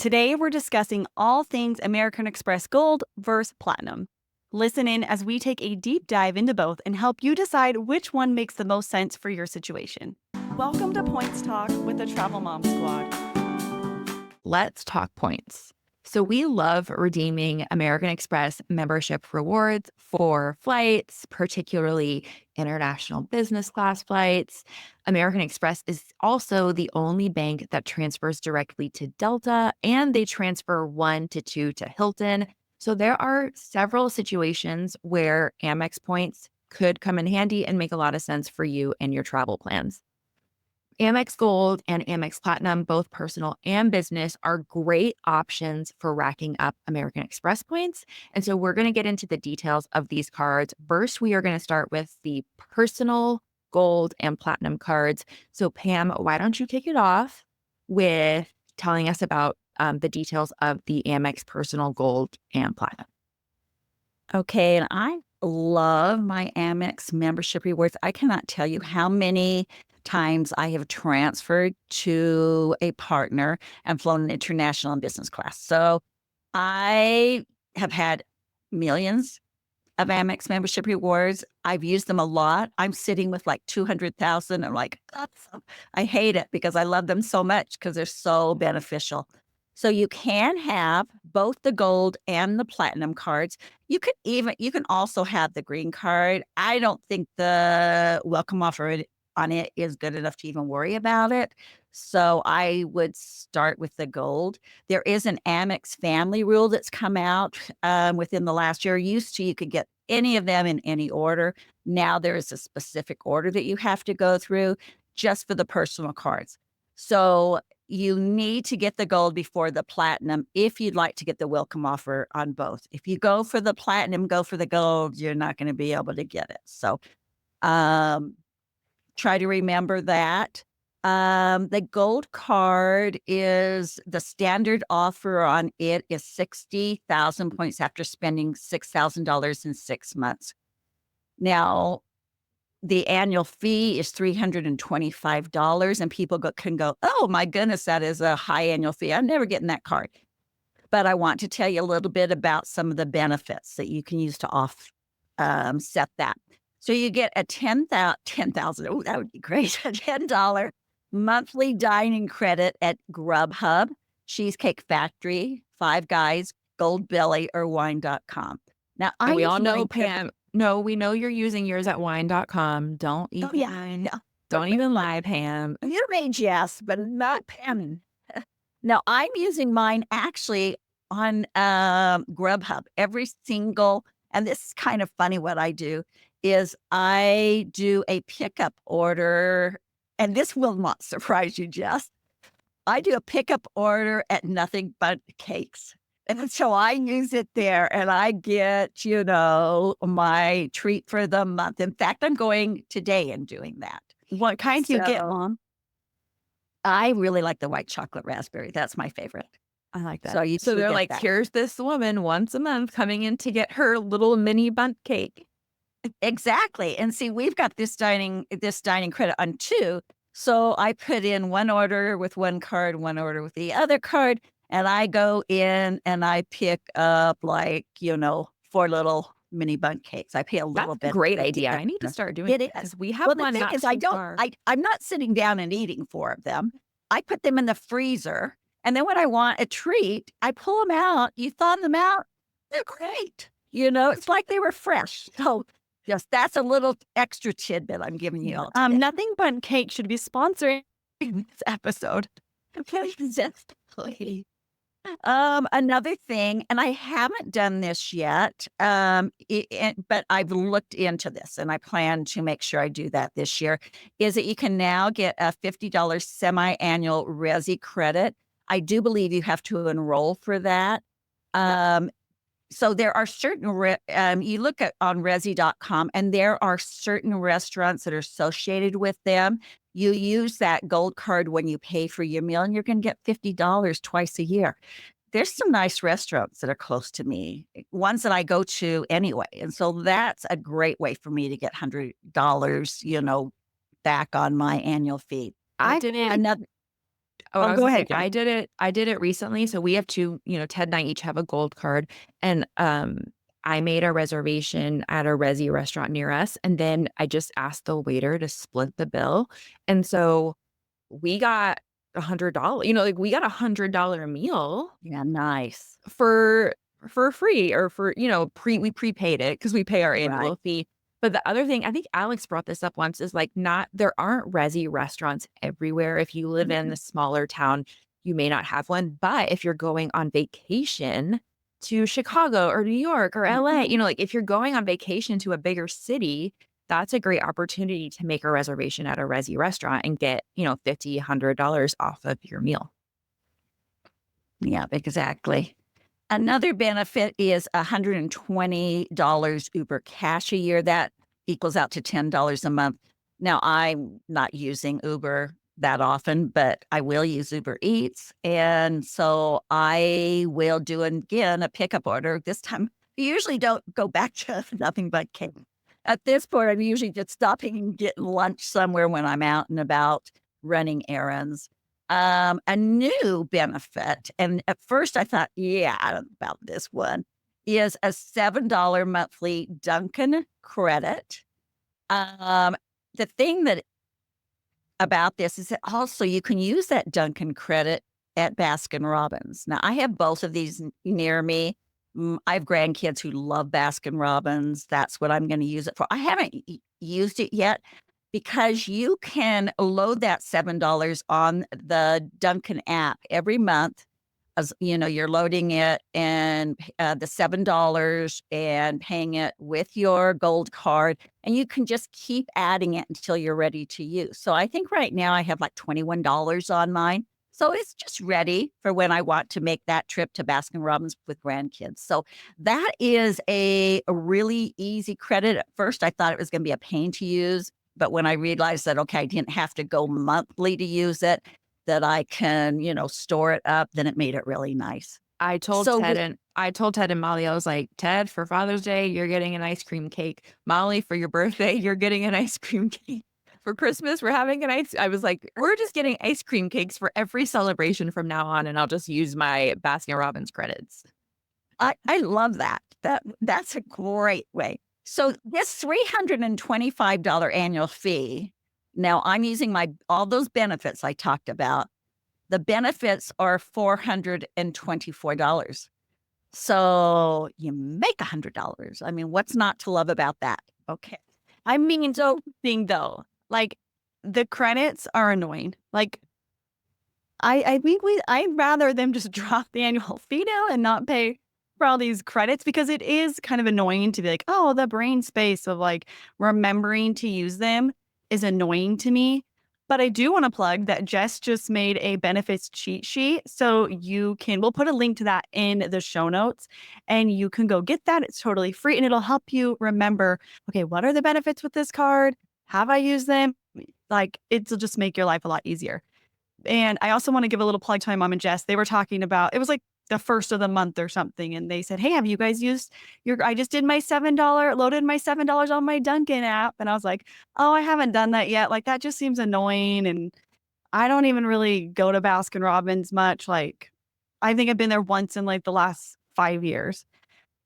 Today, we're discussing all things American Express Gold versus Platinum. Listen in as we take a deep dive into both and help you decide which one makes the most sense for your situation. Welcome to Points Talk with the Travel Mom Squad. Let's talk points. So we love redeeming American Express membership rewards for flights, particularly international business class flights. American Express is also the only bank that transfers directly to Delta, and they transfer 1 to 2 to Hilton. So there are several situations where Amex points could come in handy and make a lot of sense for you and your travel plans. Amex Gold and Amex Platinum, both personal and business, are great options for racking up American Express points. And so we're going to get into the details of these cards. First, we are going to start with the personal gold and platinum cards. So Pam, why don't you kick it off with telling us about the details of the Amex personal gold and platinum? Okay, and I love my Amex membership rewards. I cannot tell you how many times I have transferred to a partner and flown international and business class. So I have had millions of Amex membership rewards. I've used them a lot. I'm sitting with like 200,000. I'm like, I hate it because I love them so much because they're so beneficial. So you can have both the gold and the platinum cards. You can also have the green card. I don't think the welcome offer on it is good enough to even worry about it. So I would start with the gold. There is an Amex family rule that's come out within the last year. Used to, you could get any of them in any order. Now there is a specific order that you have to go through just for the personal cards. So you need to get the gold before the platinum if you'd like to get the welcome offer on both. If you go for the platinum, go for the gold, you're not going to be able to get it. So try to remember that. The gold card is the standard offer on it is 60,000 points after spending $6,000 in 6 months. Now, the annual fee is $325, and people can go, oh my goodness, that is a high annual fee. I'm never getting that card. But I want to tell you a little bit about some of the benefits that you can use to offset that. So you get a $10,000. Oh, that would be great. A $10 monthly dining credit at Grubhub, Cheesecake Factory, Five Guys, Gold Belly, or Wine.com. Now, We all know, Pam. No, we know you're using yours at wine.com. Don't even, don't even lie, Pam. Your age, yes, but not Pam. Now, I'm using mine actually on Grubhub. And this is kind of funny what I do, is I do a pickup order, and this will not surprise you, Jess. I do a pickup order at Nothing But Cakes. And so I use it there and I get, my treat for the month. In fact, I'm going today and doing that. What kind do you get, Mom? I really like the white chocolate raspberry. That's my favorite. I like that. So they're like, here's this woman once a month coming in to get her little mini bundt cake. Exactly. And see, we've got this dining credit on 2. So I put in one order with one card, one order with the other card. And I go in and I pick up 4 little mini bundt cakes. I pay a little bit. That's a great idea. I need to start doing it because we have one. The thing is, I'm not sitting down and eating 4 of them. I put them in the freezer. And then when I want a treat, I pull them out. You thaw them out. They're great. It's like they were fresh. So just that's a little extra tidbit I'm giving you all today. Nothing But Cake should be sponsoring this episode. Exactly. Another thing, and I haven't done this yet, but I've looked into this and I plan to make sure I do that this year, is that you can now get a $50 semi-annual Resi credit. I do believe you have to enroll for that. So there are certain, you look at on resi.com and there are certain restaurants that are associated with them. You use that gold card when you pay for your meal and you're going to get $50 twice a year. There's some nice restaurants that are close to me, ones that I go to anyway. And so that's a great way for me to get $100, back on my annual fee. Oh, I was go gonna say, ahead, Jen. I did it recently. So we have two, Ted and I each have a gold card. And I made a reservation at a Resi restaurant near us. And then I just asked the waiter to split the bill. And so we got $100, like we got $100 meal Yeah, nice. for free, or for, we prepaid it because we pay our Right. annual fee. But the other thing, I think Alex brought this up once, is like, not, there aren't Resi restaurants everywhere. If you live in Mhm. the smaller town, you may not have one. But if you're going on vacation to Chicago or New York or LA, Mhm. like if you're going on vacation to a bigger city, that's a great opportunity to make a reservation at a Resi restaurant and get, $50, $100 off of your meal. Yeah, exactly. Another benefit is $120 Uber Cash a year. That equals out to $10 a month. Now, I'm not using Uber that often, but I will use Uber Eats. And so I will do, again, a pickup order. This time, I usually don't go back to nothing but cake. At this point, I'm usually just stopping and getting lunch somewhere when I'm out and about running errands. A new benefit, and at first I thought, yeah, I don't know about this one, is a $7 monthly Dunkin' credit. Um, the thing that about this is that also you can use that Dunkin' credit at Baskin Robbins. Now, I have both of these near me. I have grandkids who love Baskin Robbins. That's what I'm going to use it for. I haven't used it yet because you can load that $7 on the Dunkin' app every month. As you're loading it, and the $7 and paying it with your gold card, and you can just keep adding it until you're ready to use. So I think right now I have like $21 on mine. So it's just ready for when I want to make that trip to Baskin Robbins with grandkids. So that is a really easy credit. At first, I thought it was going to be a pain to use. But when I realized that, okay, I didn't have to go monthly to use it, that I can, store it up, then it made it really nice. So with I told Ted and Molly, I was like, Ted, for Father's Day, you're getting an ice cream cake. Molly, for your birthday, you're getting an ice cream cake. For Christmas, we're having I was like, we're just getting ice cream cakes for every celebration from now on, and I'll just use my Baskin Robbins credits. I love that. That's a great way. So this $325 annual fee, now I'm using all those benefits I talked about. The benefits are $424. So you make $100. I mean, what's not to love about that? Okay. I mean, so thing though, like the credits are annoying. Like I think I'd rather them just drop the annual fee down and not pay for all these credits, because it is kind of annoying to be like, oh, the brain space of like remembering to use them is annoying to me. But I do want to plug that Jess just made a benefits cheat sheet. So we'll put a link to that in the show notes, and you can go get that. It's totally free, and it'll help you remember, okay, what are the benefits with this card? Have I used them? Like, it'll just make your life a lot easier. And I also want to give a little plug to my mom and Jess. They were talking about, it was like the first of the month or something. And they said, hey, have you guys used I just did my loaded my $7 on my Dunkin' app. And I was like, oh, I haven't done that yet. Like, that just seems annoying. And I don't even really go to Baskin Robbins much. Like, I think I've been there once in like the last 5 years.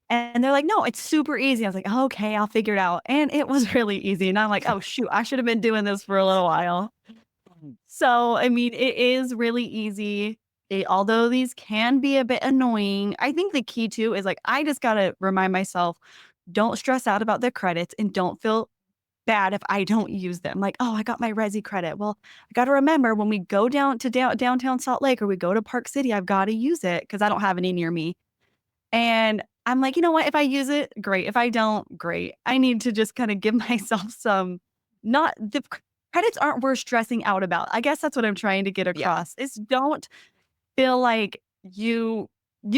And they're like, no, it's super easy. I was like, oh, okay, I'll figure it out. And it was really easy. And I'm like, oh, shoot, I should have been doing this for a little while. So, I mean, it is really easy. Although these can be a bit annoying, I think the key too is like, I just got to remind myself, don't stress out about the credits and don't feel bad if I don't use them. Like, oh, I got my Resi credit. Well, I got to remember when we go down to downtown Salt Lake, or we go to Park City, I've got to use it because I don't have any near me. And I'm like, you know what? If I use it, great. If I don't, great. I need to just kind of give myself some, not the credits aren't worth stressing out about. I guess that's what I'm trying to get Yeah. across is don't feel like you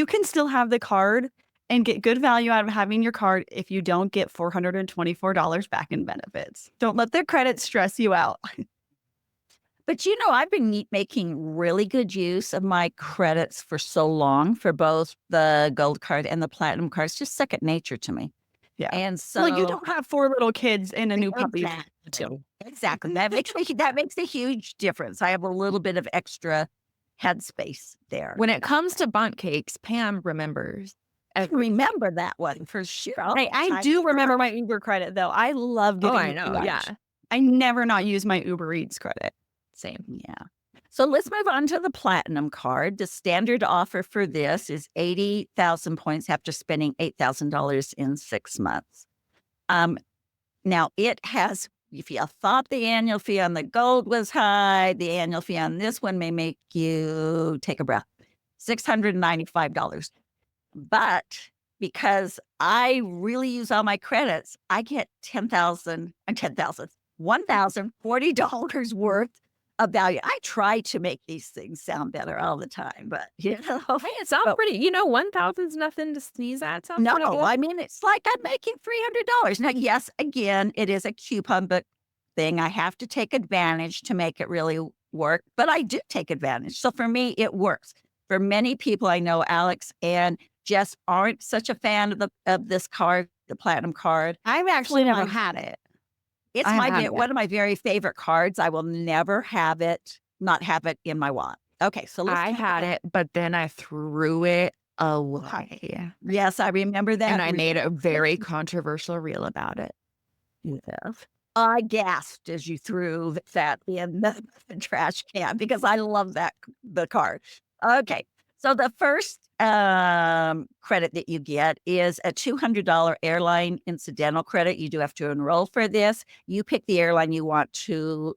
can still have the card and get good value out of having your card if you don't get $424 back in benefits. Don't let their credits stress you out. But I've been making really good use of my credits for so long for both the gold card and the platinum card. It's just second nature to me. Yeah. And so Well, you don't have 4 little kids and a new puppy. Exactly. Exactly. That makes a huge difference. I have a little bit of extra headspace there. When it comes to bundt cakes, Pam remembers. I remember that one for sure. Hey, I do remember my Uber credit, though. I love Oh, getting I know. lunch. Yeah. I never not use my Uber Eats credit. Same. Yeah. So let's move on to the platinum card. The standard offer for this is 80,000 points after spending $8,000 in 6 months. Now it has, if you thought the annual fee on the gold was high, the annual fee on this one may make you take a breath. $695. But because I really use all my credits, I get $1,040 worth of value. I try to make these things sound better all the time, but Hey, it sounds pretty. 1,000's nothing to sneeze at. Sounds pretty no, good. I mean, it's like I'm making $300. Now, yes, again, it is a coupon book thing. I have to take advantage to make it really work, but I do take advantage. So for me, it works. For many people I know, Alex and Jess aren't such a fan of this card, the platinum card. I've actually never had it. It's I haven't had it one of my very favorite cards. I will never not have it in my wallet. Okay, so I had it, but then I threw it away. Yes, I remember that. And I made a very controversial reel about it. You have. I gasped as you threw that in the trash can because I love the card. Okay, so the first credit that you get is a $200 airline incidental credit. You do have to enroll for this. You pick the airline you want to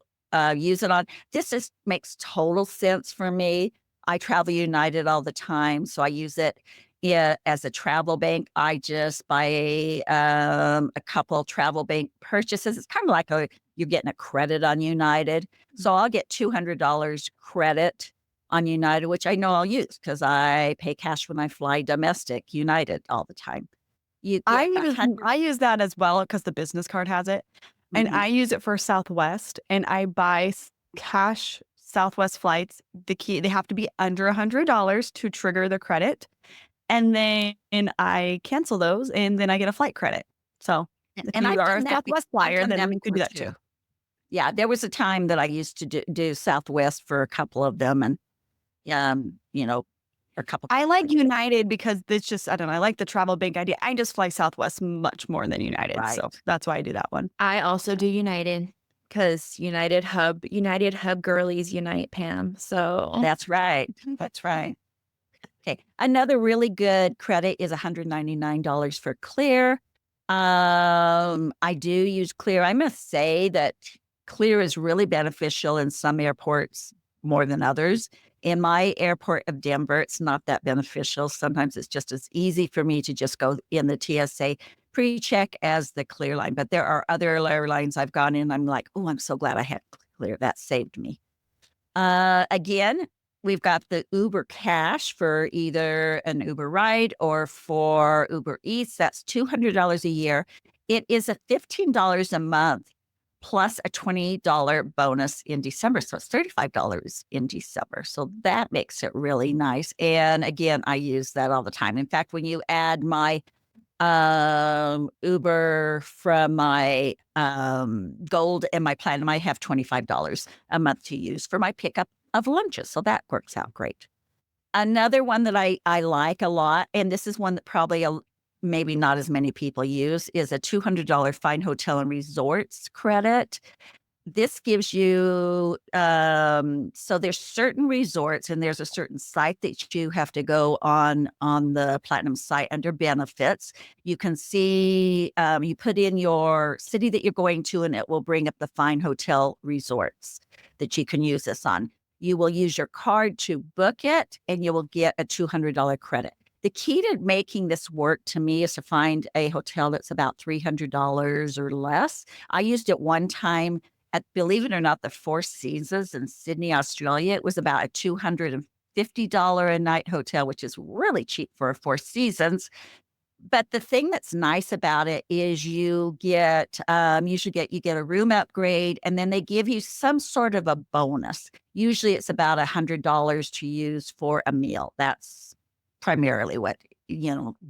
use it on. This makes total sense for me. I travel United all the time, so I use it as a travel bank. I just buy a couple travel bank purchases. It's kind of like you're getting a credit on United. So I'll get $200 credit on United, which I know I'll use because I pay cash when I fly domestic United all the time. I use that as well because the business card has it. And I use it for Southwest, and I buy cash Southwest flights. They have to be under $100 to trigger the credit. And then I cancel those, and then I get a flight credit. So if you are a Southwest flyer, then you could do that too. Yeah, there was a time that I used to do Southwest for a couple of them, and a couple. I like United because it's just, I don't know, I like the travel bank idea. I just fly Southwest much more than United. Right. So that's why I do that one. I also do United because United Hub girlies unite, Pam. So That's right. That's right. Okay. Another really good credit is $199 for Clear. I do use Clear. I must say that Clear is really beneficial in some airports more than others. In my airport of Denver, it's not that beneficial. Sometimes it's just as easy for me to just go in the TSA pre-check as the Clear line. But there are other airlines I've gone in. I'm like, oh, I'm so glad I had Clear. That saved me. Again, we've got the Uber Cash for either an Uber ride or for Uber Eats. That's $200 a year. It is a $15 a month plus a $20 bonus in December. So it's $35 in December. So that makes it really nice. And again, I use that all the time. In fact, when you add my Uber from my gold and my platinum, I have $25 a month to use for my pickup of lunches. So that works out great. Another one that I like a lot, and this is one that probably maybe not as many people use, is a $200 Fine Hotel and Resorts credit. This gives you, so there's certain resorts and there's a certain site that you have to go on the Platinum site under benefits. You can see, you put in your city that you're going to, and it will bring up the Fine Hotel Resorts that you can use this on. You will use your card to book it, and you will get a $200 credit. The key to making this work to me is to find a hotel that's about $300 or less. I used it one time at, believe it or not, the Four Seasons in Sydney, Australia. It was about a $250 a night hotel, which is really cheap for a Four Seasons. But the thing that's nice about it is you get you get a room upgrade, and then they give you some sort of a bonus. Usually it's about $100 to use for a meal. That's primarily what,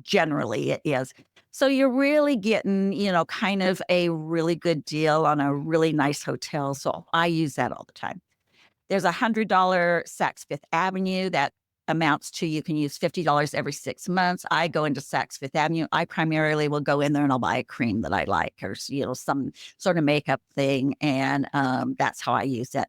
generally it is. So you're really getting, kind of a really good deal on a really nice hotel. So I use that all the time. There's $100 Saks Fifth Avenue that amounts to you can use $50 every 6 months. I go into Saks Fifth Avenue. I primarily will go in there and I'll buy a cream that I like or, some sort of makeup thing. And that's how I use it.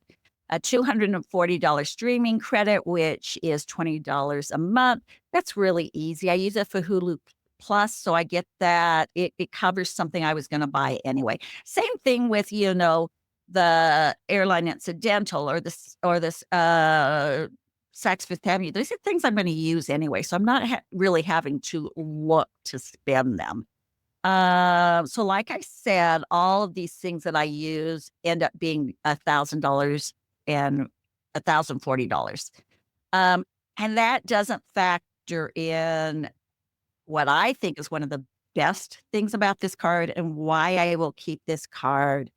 A $240 streaming credit, which is $20 a month. That's really easy. I use it for Hulu Plus, so I get that. It covers something I was going to buy anyway. Same thing with, the airline incidental or this Saks Fifth Avenue. These are things I'm going to use anyway, so I'm not really having to look to spend them. So like I said, all of these things that I use end up being $1,000 and $1,040. And that doesn't factor in what I think is one of the best things about this card and why I will keep this card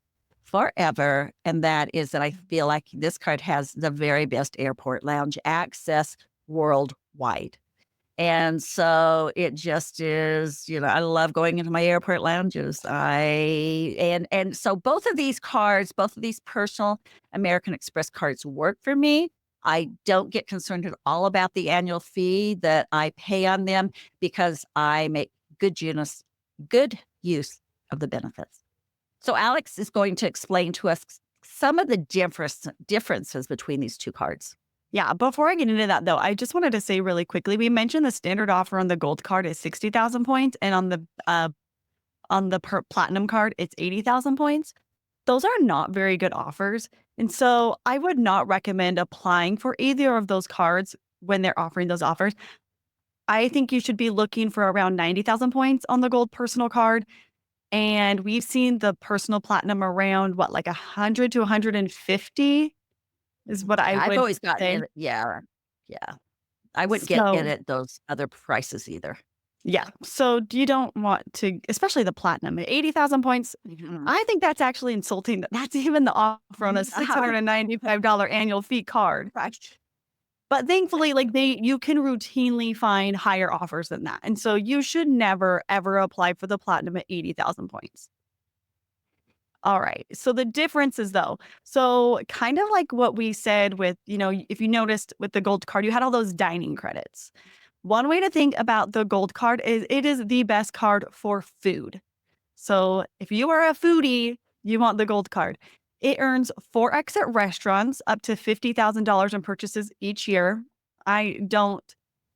forever. And that is that I feel like this card has the very best airport lounge access worldwide. And so it just is, I love going into my airport lounges. And so both of these personal American Express cards work for me. I don't get concerned at all about the annual fee that I pay on them because I make good use of the benefits. So Alex is going to explain to us some of the differences between these two cards. Yeah, before I get into that, though, I just wanted to say really quickly, we mentioned the standard offer on the gold card is 60,000 points, and on the platinum card, it's 80,000 points. Those are not very good offers. And so I would not recommend applying for either of those cards when they're offering those offers. I think you should be looking for around 90,000 points on the gold personal card. And we've seen the personal platinum around like 100 to 150 is what I I've would always gotten say. it. Yeah. I wouldn't get it at those other prices either. Yeah. So you don't want to, especially the platinum at 80,000 points. I think that's actually insulting. That's even the offer on a $695 annual fee card. But thankfully, you can routinely find higher offers than that. And so you should never, ever apply for the platinum at 80,000 points. All right. So the differences, though. So kind of like what we said with, if you noticed with the gold card, you had all those dining credits. One way to think about the gold card is it is the best card for food. So if you are a foodie, you want the gold card. It earns 4x at restaurants, up to $50,000 in purchases each year. I don't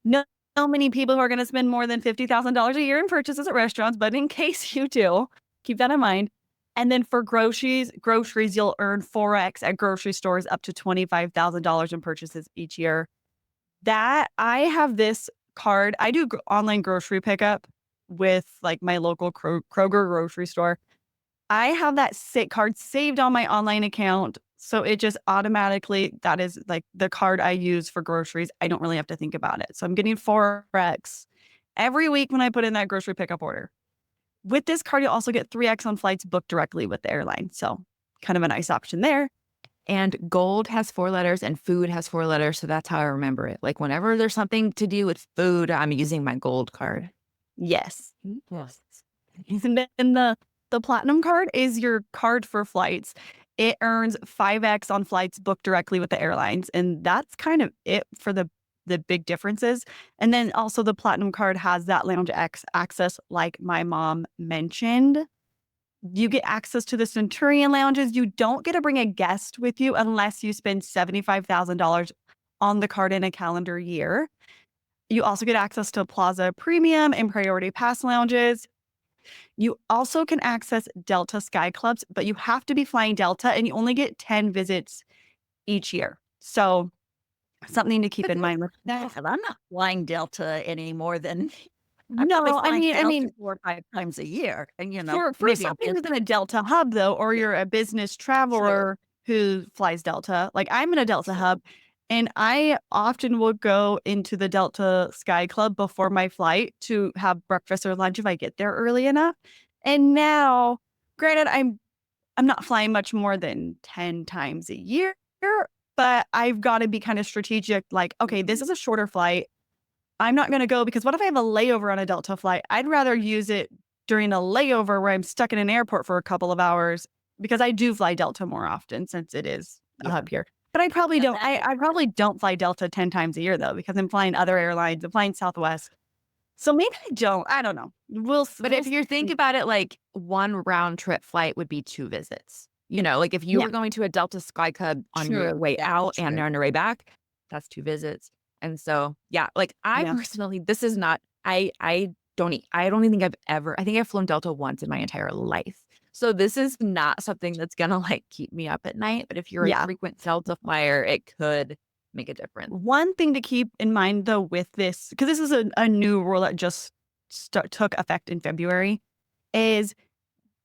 know many people who are going to spend more than $50,000 a year in purchases at restaurants, but in case you do, keep that in mind. And then for groceries, you'll earn 4x at grocery stores, up to $25,000 in purchases each year. That I have this card. I do online grocery pickup with my local Kroger grocery store. I have that card saved on my online account. So it just automatically, that is the card I use for groceries. I don't really have to think about it. So I'm getting 4x every week when I put in that grocery pickup order. With this card, you'll also get 3x on flights booked directly with the airline. So kind of a nice option there. And gold has 4 letters and food has 4 letters. So that's how I remember it. Whenever there's something to do with food, I'm using my gold card. Yes. And then the platinum card is your card for flights. It earns 5x on flights booked directly with the airlines. And that's kind of it for the big differences. And then also the platinum card has that lounge access, like my mom mentioned. You get access to the Centurion lounges. You don't get to bring a guest with you unless you spend $75,000 on the card in a calendar year. You also get access to Plaza Premium and Priority Pass lounges. You also can access Delta Sky Clubs, but you have to be flying Delta and you only get 10 visits each year. So something to keep in mind with that. I'm not flying Delta any more than No, I mean, 4 or 5 times a year. And, for maybe something within a Delta hub, though, or you're a business traveler who flies Delta, I'm in a Delta hub, and I often will go into the Delta Sky Club before my flight to have breakfast or lunch if I get there early enough. And now, granted, I'm not flying much more than 10 times a year, but I've got to be kind of strategic. Okay, this is a shorter flight. I'm not going to go because what if I have a layover on a Delta flight? I'd rather use it during a layover where I'm stuck in an airport for a couple of hours because I do fly Delta more often since it is a hub here. But I probably don't. I probably don't fly Delta 10 times a year though, because I'm flying other airlines. I'm flying Southwest. So maybe I don't. I don't know. But if you think about it, like one round trip flight would be 2 visits. Like if you Yeah, were going to a Delta Sky Club on your True. way Yeah, out and true. on your way back, that's 2 visits. And so, yeah, like I yeah, personally, this is not, I don't even think I think I've flown Delta once in my entire life. So this is not something that's gonna like keep me up at night. But if you're a yeah. frequent Delta flyer, it could make a difference. One thing to keep in mind though with this, because this is a new rule that just took effect in February, is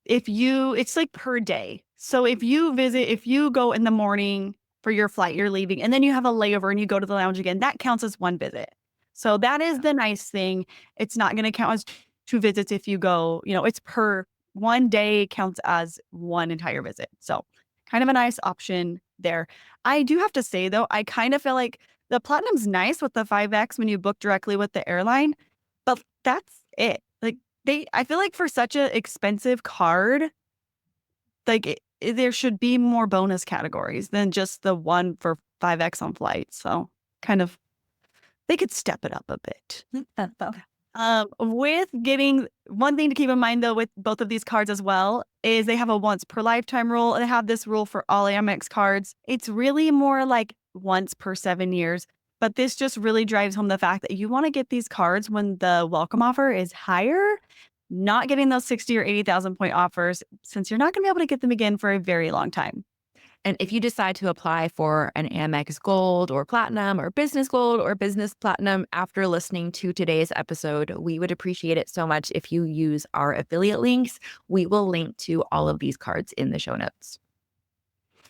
it's like per day. So if you go in the morning for your flight, you're leaving, and then you have a layover and you go to the lounge again, that counts as one visit. So that is the nice thing. It's not going to count as 2 visits if you go, it's per one day counts as one entire visit. So kind of a nice option there. I do have to say though, I kind of feel like the Platinum's nice with the 5X when you book directly with the airline, but that's it. Like I feel like for such an expensive card, like there should be more bonus categories than just the one for 5X on flights. So kind of, they could step it up a bit. With getting one thing to keep in mind though with both of these cards as well is they have a once per lifetime rule. And they have this rule for all Amex cards. It's really more like once per 7 years. But this just really drives home the fact that you want to get these cards when the welcome offer is higher, not getting those 60 or 80,000 point offers, since you're not going to be able to get them again for a very long time. And if you decide to apply for an Amex Gold or Platinum or Business Gold or Business Platinum after listening to today's episode, we would appreciate it so much if you use our affiliate links. We will link to all of these cards in the show notes.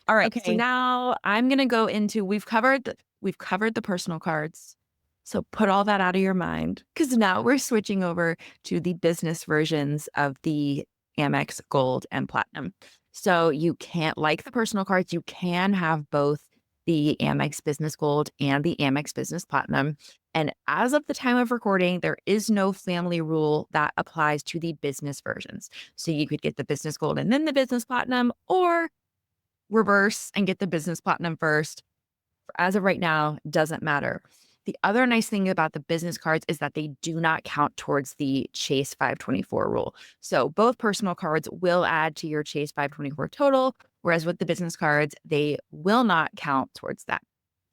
All right. So Okay. now I'm going to go into, we've covered the personal cards. So put all that out of your mind because now we're switching over to the business versions of the Amex Gold and Platinum. So you can't, like the personal cards, you can have both the Amex Business Gold and the Amex Business Platinum. And as of the time of recording, there is no family rule that applies to the business versions. So you could get the Business Gold and then the Business Platinum, or reverse and get the Business Platinum first. As of right now, doesn't matter. The other nice thing about the business cards is that they do not count towards the Chase 524 rule. So both personal cards will add to your Chase 524 total, whereas with the business cards, they will not count towards that.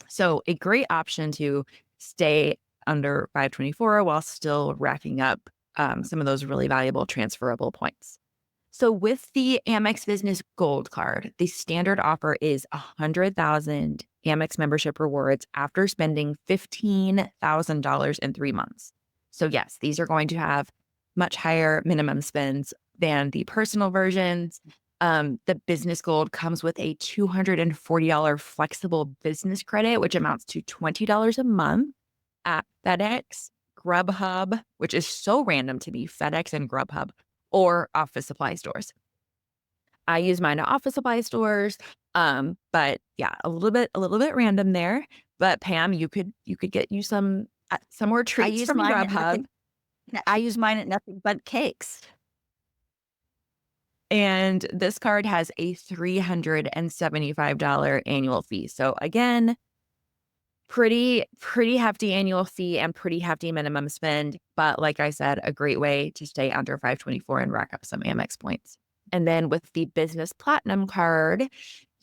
So a great option to stay under 524 while still racking up some of those really valuable transferable points. So with the Amex Business Gold card, the standard offer is 100,000 Amex membership rewards after spending $15,000 in 3 months. So yes, these are going to have much higher minimum spends than the personal versions. The Business Gold comes with a $240 flexible business credit, which amounts to $20 a month at FedEx, Grubhub, which is so random to me, FedEx and Grubhub, or office supply stores. I use mine at office supply stores. But yeah, a little bit random there. But Pam, you could get you some more treats from Grubhub. I use mine at nothing but cakes. And this card has a $375 annual fee. So again, pretty hefty annual fee and pretty hefty minimum spend. But like I said, a great way to stay under 524 and rack up some Amex points. And then with the Business Platinum card,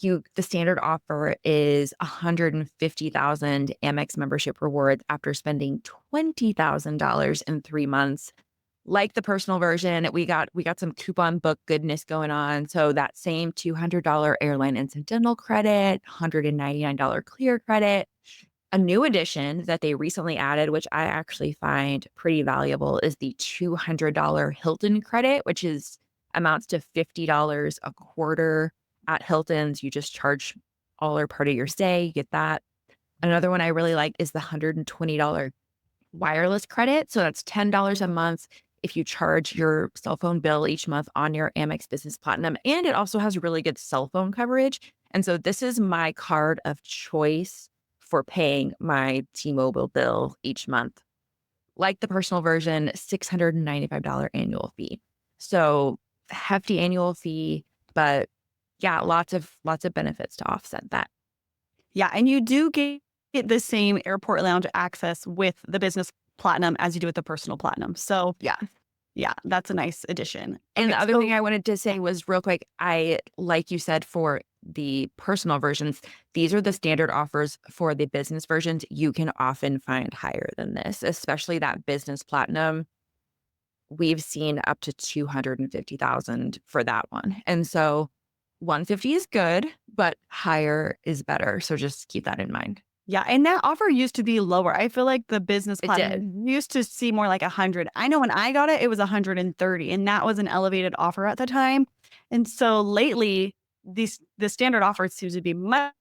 the standard offer is 150,000 Amex membership rewards after spending $20,000 in 3 months. Like the personal version, we got some coupon book goodness going on. So that same $200 airline incidental credit, $199 clear credit. A new addition that they recently added, which I actually find pretty valuable, is the $200 Hilton credit, which amounts to $50 a quarter at Hilton's. You just charge all or part of your stay. You get that. Another one I really like is the $120 wireless credit. So that's $10 a month if you charge your cell phone bill each month on your Amex Business Platinum. And it also has really good cell phone coverage. And so this is my card of choice for paying my T-Mobile bill each month. Like the personal version, $695 annual fee. So hefty annual fee, but yeah, lots of benefits to offset that. Yeah, and you do get the same airport lounge access with the business platinum as you do with the personal platinum. So Yeah. yeah, that's a nice addition. And Okay, the other thing so I wanted to say was real quick, like you said, for the personal versions, these are the standard offers. For the business versions, you can often find higher than this, especially that business platinum. We've seen up to 250,000 for that one. And so 150 is good, but higher is better. So just keep that in mind. yeah, and that offer used to be lower. I feel like the business It did. platinum used to see more like 100. I know when I got it, it was 130, and that was an elevated offer at the time. And so lately, the standard offer seems to be much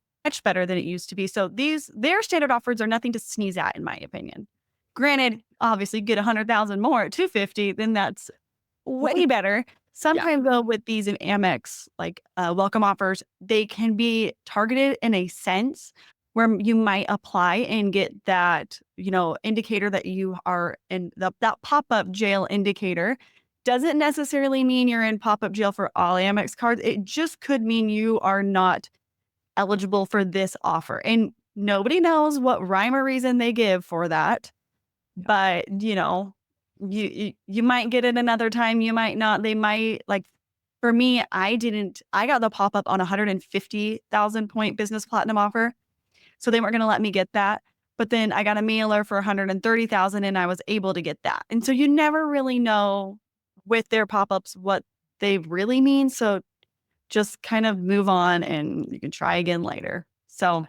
better than it used to be. So their standard offers are nothing to sneeze at, in my opinion. Granted, obviously, get 100,000 more at 250, then that's way better. Yeah. Sometimes though, with these Amex welcome offers, they can be targeted in a sense where you might apply and get that indicator that you are in that pop-up jail indicator. Doesn't necessarily mean you're in pop-up jail for all Amex cards. It just could mean you are not eligible for this offer, and nobody knows what rhyme or reason they give for that. But, you might get it another time, you might not. They might for me, I got the pop-up on a 150,000 point business platinum offer, so they weren't gonna let me get that. But then I got a mailer for 130,000 and I was able to get that. And so you never really know with their pop-ups what they really mean, so just kind of move on and you can try again later. So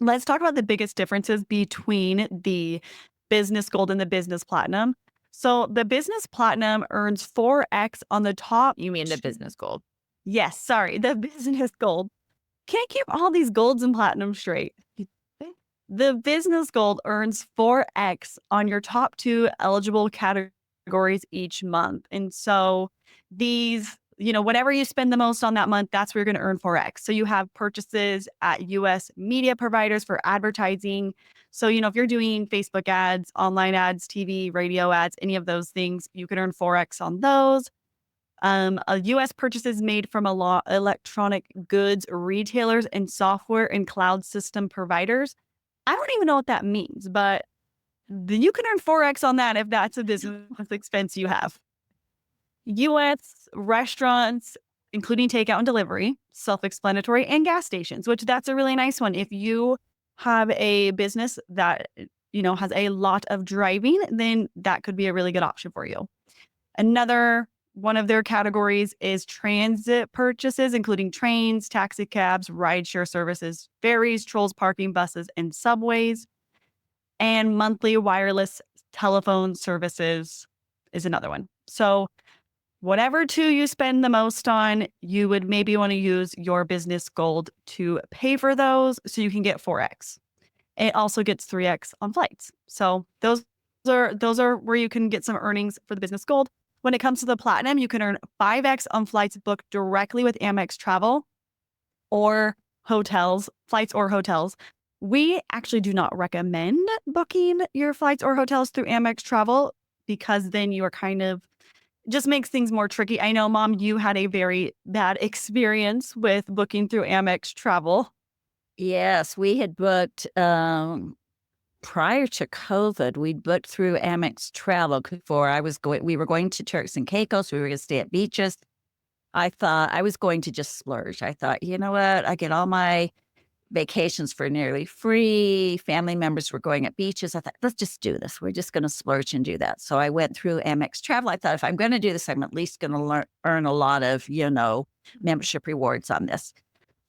let's talk about the biggest differences between the business gold and the business platinum. So the business platinum earns 4x on the top. You mean the business gold? Yes, sorry, the business gold. Can't keep all these golds and platinum straight. The business gold earns 4x on your top two eligible categories each month. And so these, whatever you spend the most on that month, that's where you're going to earn 4x. So you have purchases at US media providers for advertising. So, if you're doing Facebook ads, online ads, TV, radio ads, any of those things, you can earn 4x on those. A US purchases made from electronic goods retailers and software and cloud system providers. I don't even know what that means, but you can earn 4x on that if that's a business expense you have. US restaurants, including takeout and delivery, self-explanatory, and gas stations, which that's a really nice one. If you have a business that, has a lot of driving, then that could be a really good option for you. Another one of their categories is transit purchases, including trains, taxi cabs, rideshare services, ferries, trolls, parking, buses, and subways. And monthly wireless telephone services is another one. So whatever two you spend the most on, you would maybe want to use your business gold to pay for those so you can get 4x. It also gets 3x on flights. So those are where you can get some earnings for the business gold. When it comes to the platinum, you can earn 5x on flights booked directly with Amex Travel or hotels, flights or hotels. We actually do not recommend booking your flights or hotels through Amex Travel because then you are just makes things more tricky. I know, Mom, you had a very bad experience with booking through Amex Travel. Yes, we had booked prior to COVID. We'd booked through Amex Travel before we were going to Turks and Caicos. We were going to stay at beaches. I thought I was going to just splurge. I thought, you know what? I get all my vacations for nearly free. Family members were going at beaches. I thought, let's just do this. We're just going to splurge and do that. So I went through Amex Travel. I thought, if I'm going to do this, I'm at least going to earn a lot of, membership rewards on this.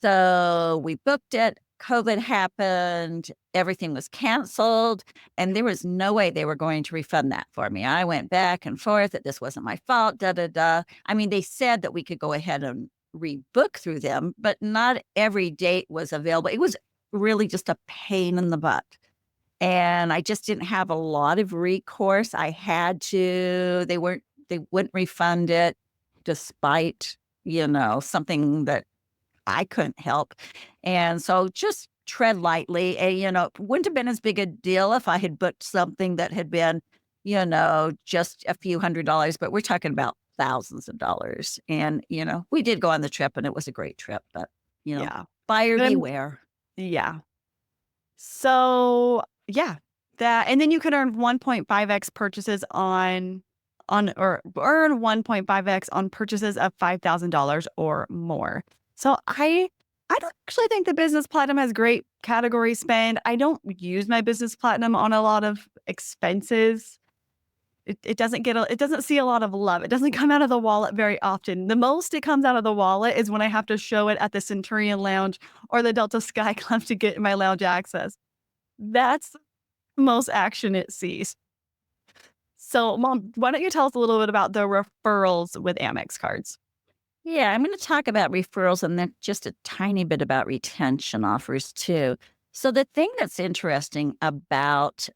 So we booked it. COVID happened. Everything was canceled. And there was no way they were going to refund that for me. I went back and forth that this wasn't my fault, I mean, they said that we could go ahead and rebook through them, but not every date was available. It was really just a pain in the butt. And I just didn't have a lot of recourse. I had to, they wouldn't refund it despite, something that I couldn't help. And so just tread lightly. And, it wouldn't have been as big a deal if I had booked something that had been, just a few $100s, but we're talking about thousands of dollars. And, we did go on the trip and it was a great trip, but, Yeah. buyer Then- beware. Yeah. So yeah, that, and then you can earn 1.5x purchases or earn 1.5x on purchases of $5,000 or more. So I don't actually think the business platinum has great category spend. I don't use my business platinum on a lot of expenses. It doesn't it doesn't see a lot of love. It doesn't come out of the wallet very often. The most it comes out of the wallet is when I have to show it at the Centurion Lounge or the Delta Sky Club to get my lounge access. That's the most action it sees. So, Mom, why don't you tell us a little bit about the referrals with Amex cards? Yeah, I'm going to talk about referrals and then just a tiny bit about retention offers too. So the thing that's interesting about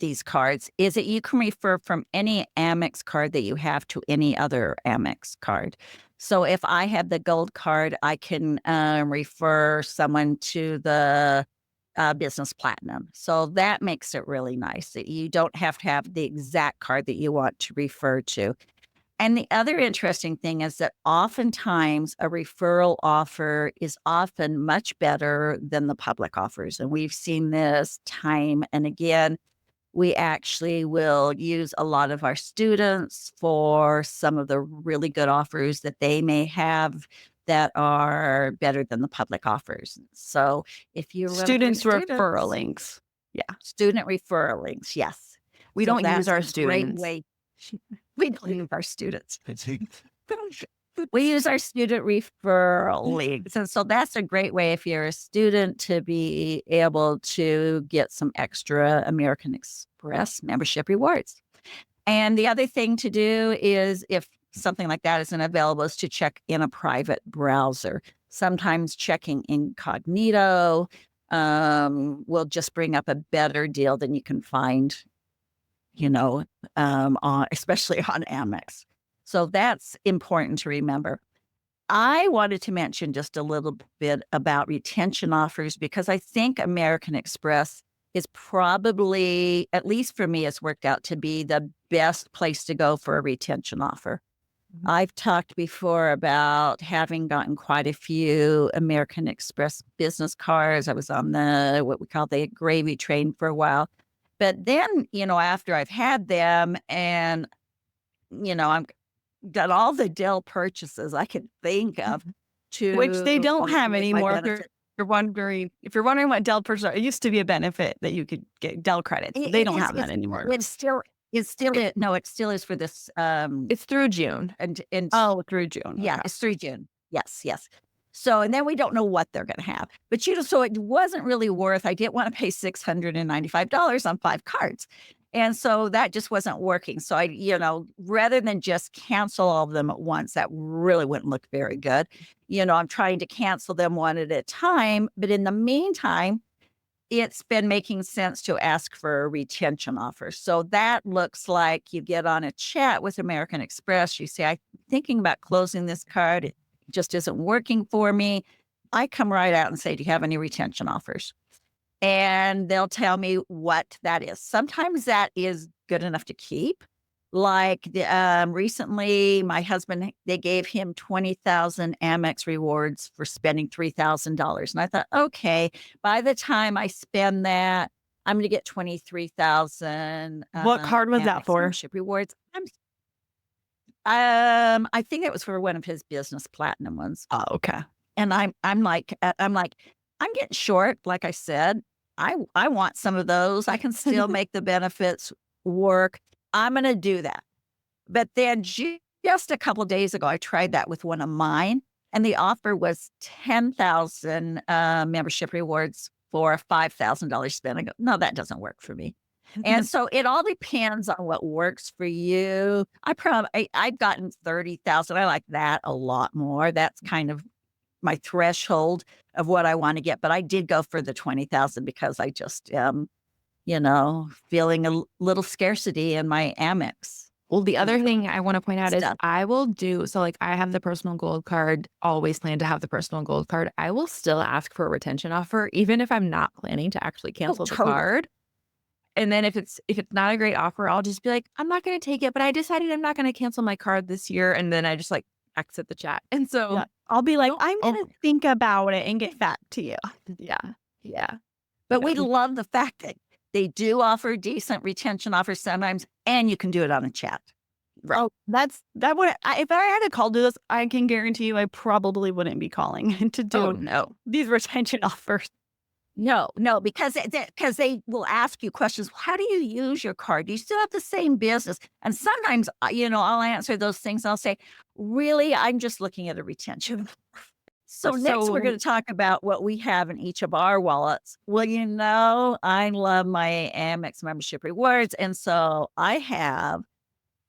these cards is that you can refer from any Amex card that you have to any other Amex card. So if I have the gold card, I can refer someone to the business platinum. So that makes it really nice that you don't have to have the exact card that you want to refer to. And the other interesting thing is that oftentimes a referral offer is often much better than the public offers. And we've seen this time and again. We actually will use a lot of our students for some of the really good offers that they may have that are better than the public offers. So if you run through Students referral links. Yeah. student referral links, yes. We So don't use that's our a great students. way. We don't use our students. We use our student referral links. And so that's a great way if you're a student to be able to get some extra American Express membership rewards. And the other thing to do is if something like that isn't available is to check in a private browser. Sometimes checking incognito will just bring up a better deal than you can find, especially on Amex. So that's important to remember. I wanted to mention just a little bit about retention offers because I think American Express is probably, at least for me, it's worked out to be the best place to go for a retention offer. I've talked before about having gotten quite a few American Express business cards. I was on what we call the gravy train for a while. But then, after I've had them and, I'm got all the Dell purchases I could think of Which they don't have with my anymore. benefit. If you're wondering what Dell purchases are, it used to be a benefit that you could get Dell credits. They don't have that anymore. It still is for this It's through June. and Through June. yeah, Okay. it's through June. Yes. So, and then we don't know what they're going to have. But, so it wasn't really worth, I didn't want to pay $695 on 5 cards. And so that just wasn't working. So rather than just cancel all of them at once, that really wouldn't look very good. I'm trying to cancel them one at a time. But in the meantime, it's been making sense to ask for a retention offer. So that looks like you get on a chat with American Express. You say, I'm thinking about closing this card. It just isn't working for me. I come right out and say, do you have any retention offers? And they'll tell me what that is. Sometimes that is good enough to keep. Like recently, my husband, they gave him 20,000 Amex rewards for spending $3,000. And I thought, okay, by the time I spend that, I'm going to get 23,000. What card was that Amex for? membership rewards. I think it was for one of his business platinum ones. Oh, okay. And I'm getting short. Like I said, I want some of those. I can still make the benefits work. I'm going to do that. But then just a couple of days ago, I tried that with one of mine, and the offer was 10,000 membership rewards for a $5,000 spend. I go, no, that doesn't work for me. And so it all depends on what works for you. I've gotten 30,000. I like that a lot more. That's kind of my threshold of what I want to get. But I did go for the 20,000 because I just am, feeling a little scarcity in my Amex. Well, the other thing I want to point out is Stuff. I will do, so like I have the personal gold card, always plan to have the personal gold card. I will still ask for a retention offer, even if I'm not planning to actually cancel the totally. card. And then if it's not a great offer, I'll just be like, I'm not going to take it, but I decided I'm not going to cancel my card this year. And then I just like exit the chat. And so Yeah. I'll be like, Don't- I'm going to think about it and get back to you. yeah. Yeah. But we Yeah. love the fact that they do offer decent retention offers sometimes, and you can do it on a chat. Right. Oh, that would if I had to call do this, I can guarantee you I probably wouldn't be calling to Oh, do no. these retention offers. No, because they will ask you questions. How do you use your card? Do you still have the same business? And sometimes, I'll answer those things. I'll say, really, I'm just looking at a retention. So next, we're going So to talk about what we have in each of our wallets. Well, I love my Amex membership rewards, and so I have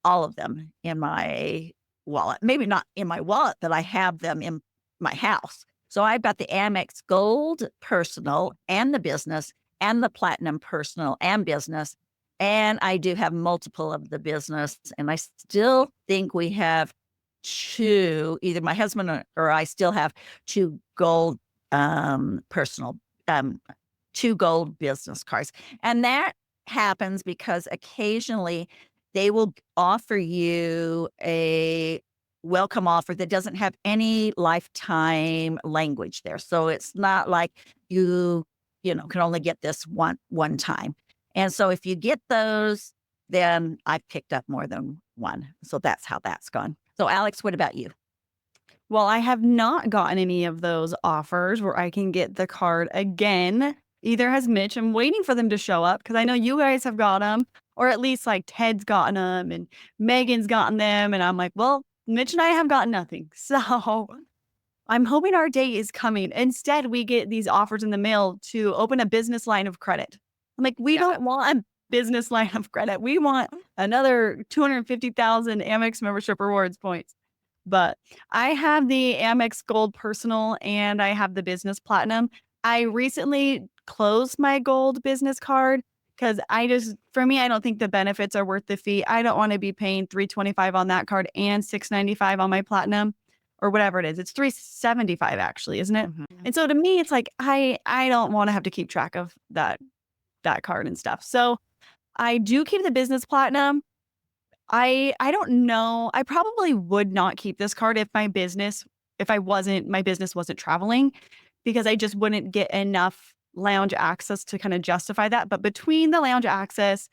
all of them in my wallet. Maybe not in my wallet, but I have them in my house. So I've got the Amex Gold Personal and the Business and the Platinum Personal and Business. And I do have multiple of the business. And I still think we have two, either my husband or I still have two gold personal, um, two gold business cards. And that happens because occasionally they will offer you a welcome offer that doesn't have any lifetime language there. So it's not like can only get this one time. And so if you get those, then I've picked up more than one. So that's how that's gone. So Alex, what about you? Well, I have not gotten any of those offers where I can get the card again. Either has Mitch. I'm waiting for them to show up because I know you guys have got them, or at least like Ted's gotten them and Megan's gotten them. And I'm like, well, Mitch and I have gotten nothing. So I'm hoping our day is coming. Instead, we get these offers in the mail to open a business line of credit. I'm like, we yeah. don't want a business line of credit. We want another 250,000 Amex membership rewards points. But I have the Amex Gold Personal and I have the Business Platinum. I recently closed my Gold business card because for me, I don't think the benefits are worth the fee. I don't want to be paying $325 on that card and $695 on my Platinum or whatever it is. It's $375 actually, isn't it? Mhm. And so to me, it's like I don't want to have to keep track of that card and stuff. So I do keep the Business Platinum. I don't know. I probably would not keep this card if my business wasn't traveling because I just wouldn't get enough lounge access to kind of justify that. But between the lounge access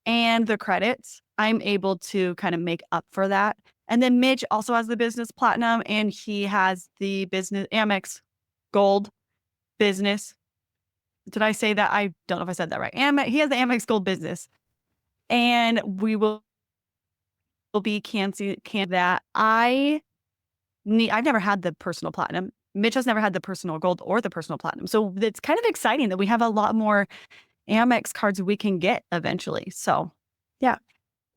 and the credits, I'm able to kind of make up for that. And then Mitch also has the Business Platinum and he has the business Amex Gold Business. Did I say that? I don't know if I said that right. He has the Amex Gold Business. And we will be can that. I've never had the personal platinum. Mitch has never had the personal gold or the personal platinum. So it's kind of exciting that we have a lot more Amex cards we can get eventually. So yeah.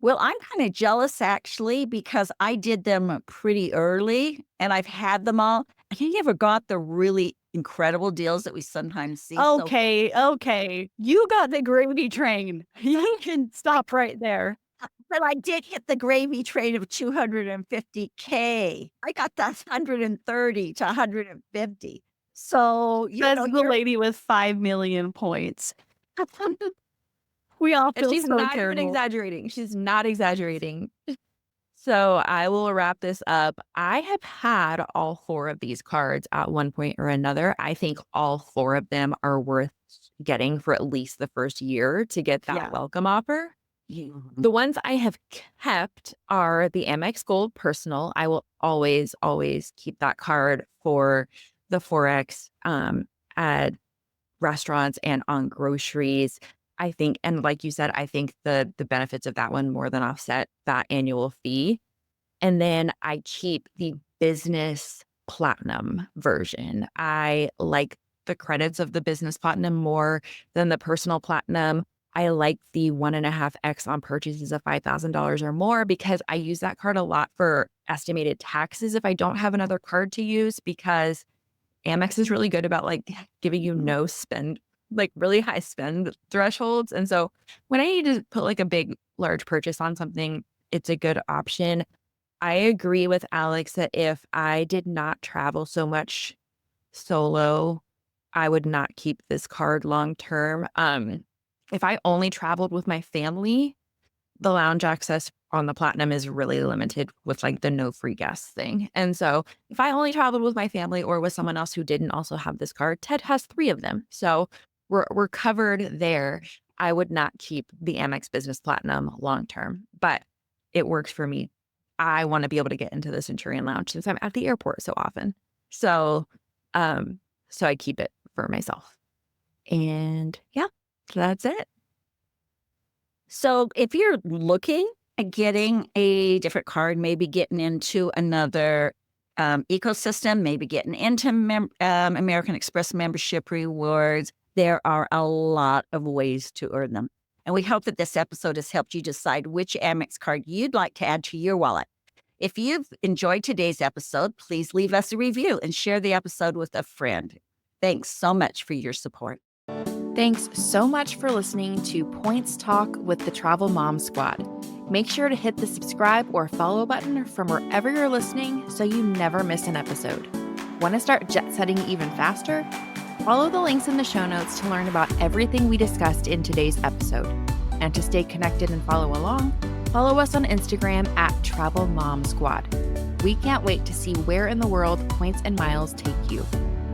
Well, I'm kind of jealous actually because I did them pretty early and I've had them all. Have you ever got the really incredible deals that we sometimes see? Okay. You got the gravy train. You can stop right there. But I did hit the gravy train of 250K. I got that 130 to 150. So, Says the lady with 5 million points. We all And feel she's so not even terrible. exaggerating. She's not exaggerating. So I will wrap this up. I have had all four of these cards at one point or another. I think all four of them are worth getting for at least the first year to get that Yeah. welcome offer. The ones I have kept are the Amex Gold Personal. I will always, always keep that card for the Forex at restaurants and on groceries. I think, and like you said, I think the benefits of that one more than offset that annual fee. And then I keep the Business Platinum version. I like the credits of the Business Platinum more than the Personal Platinum. I like the 1.5x on purchases of $5,000 or more because I use that card a lot for estimated taxes if I don't have another card to use, because Amex is really good about like giving you no spend, like really high spend thresholds. And so when I need to put like a big, large purchase on something, it's a good option. I agree with Alex that if I did not travel so much solo, I would not keep this card long term. If I only traveled with my family, the lounge access on the Platinum is really limited with like the no free guests thing. And so if I only traveled with my family or with someone else who didn't also have this card, Ted has 3 of them. So we're covered there. I would not keep the Amex Business Platinum long term, but it works for me. I want to be able to get into the Centurion Lounge since I'm at the airport so often. So so I keep it for myself. And yeah, so that's it. So if you're looking at getting a different card, maybe getting into another ecosystem, maybe getting into American Express membership rewards, there are a lot of ways to earn them. And we hope that this episode has helped you decide which Amex card you'd like to add to your wallet. If you've enjoyed today's episode, please leave us a review and share the episode with a friend. Thanks so much for your support. Thanks so much for listening to Points Talk with the Travel Mom Squad. Make sure to hit the subscribe or follow button from wherever you're listening so you never miss an episode. Want to start jet setting even faster? Follow the links in the show notes to learn about everything we discussed in today's episode. And to stay connected and follow along, follow us on Instagram at Travel Mom Squad. We can't wait to see where in the world points and miles take you.